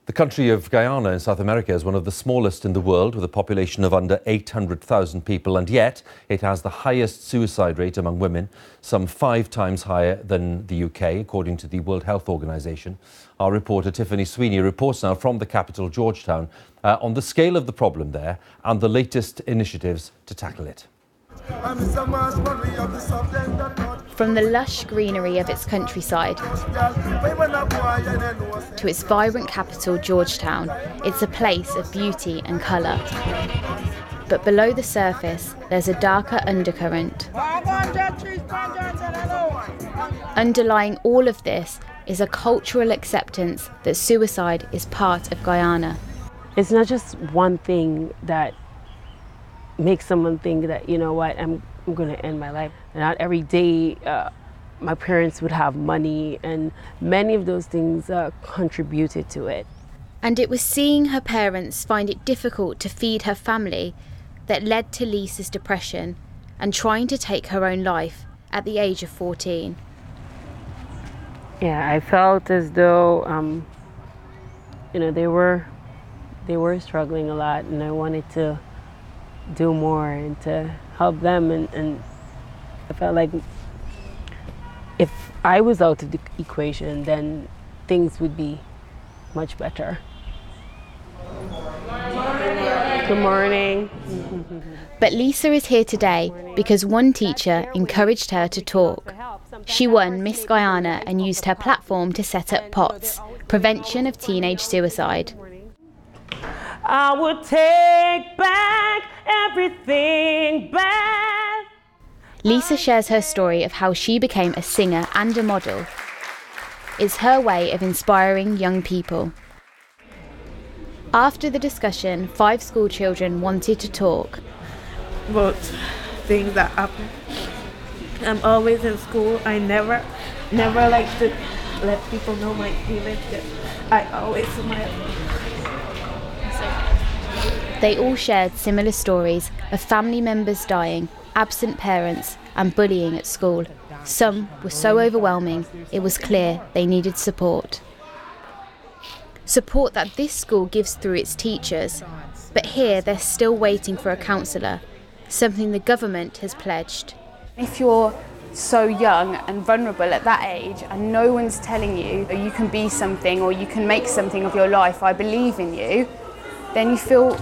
The country of Guyana in South America is one of the smallest in the world, with a population of under 800,000 people, and yet it has the highest suicide rate among women, some 5 times higher than the UK, according to the World Health Organization. Our reporter Tiffany Sweeney reports now from the capital, Georgetown, on the scale of the problem there and the latest initiatives to tackle it. From the lush greenery of its countryside to its vibrant capital, Georgetown, it's a place of beauty and colour. But below the surface, there's a darker undercurrent. Underlying all of this is a cultural acceptance that suicide is part of Guyana. It's not just one thing that makes someone think that, you know what, I'm going to end my life. Not every day my parents would have money, and many of those things contributed to it. And it was seeing her parents find it difficult to feed her family that led to Lisa's depression and trying to take her own life at the age of 14. Yeah, I felt as though, they were struggling a lot, and I wanted to do more and to help them, and I felt like if I was out of the equation, then things would be much better. Good morning. But Lisa is here today because one teacher encouraged her to talk. She won Miss Guyana and used her platform to set up POTS, Prevention of Teenage Suicide. I would take back everything back. Lisa shares her story of how she became a singer and a model. It's her way of inspiring young people. After the discussion, 5 school children wanted to talk. About things that happen. I'm always in school. I never like to let people know my feelings. I always smile. They all shared similar stories of family members dying, absent parents, and bullying at school. Some were so overwhelming, it was clear they needed support. Support that this school gives through its teachers, but here they're still waiting for a counsellor, something the government has pledged. If you're so young and vulnerable at that age and no one's telling you you can be something or you can make something of your life, I believe in you, then you feel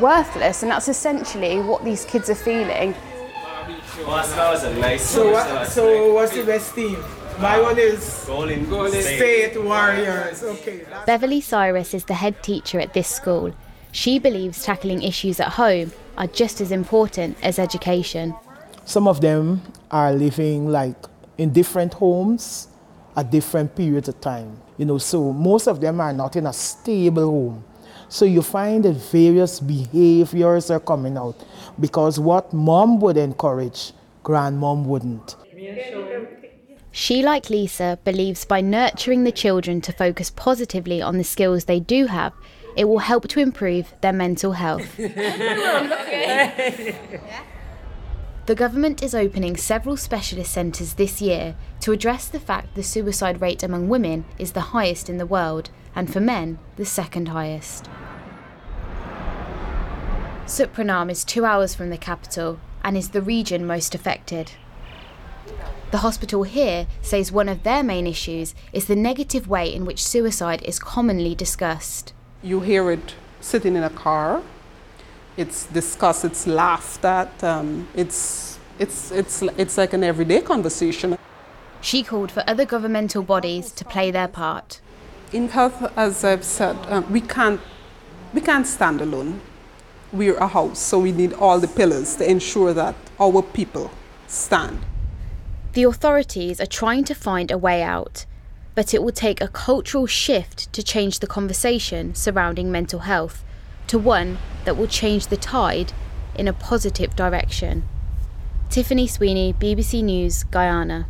worthless, and that's essentially what these kids are feeling. So what's the best team? My one is Golden State Warriors. Okay. Beverly Cyrus is the head teacher at this school. She believes tackling issues at home are just as important as education. Some of them are living in different homes at different periods of time. So most of them are not in a stable home. So you find that various behaviors are coming out because what mom would encourage, grandmom wouldn't. She, like Lisa, believes by nurturing the children to focus positively on the skills they do have, it will help to improve their mental health. The government is opening several specialist centres this year to address the fact the suicide rate among women is the highest in the world, and for men, the second highest. Supranam is 2 hours from the capital and is the region most affected. The hospital here says one of their main issues is the negative way in which suicide is commonly discussed. You hear it sitting in a car, it's discussed, it's laughed at, it's like an everyday conversation. She called for other governmental bodies to play their part. In health, as I've said, we can't stand alone. We're a house, so we need all the pillars to ensure that our people stand. The authorities are trying to find a way out, but it will take a cultural shift to change the conversation surrounding mental health to one that will change the tide in a positive direction. Tiffany Sweeney, BBC News, Guyana.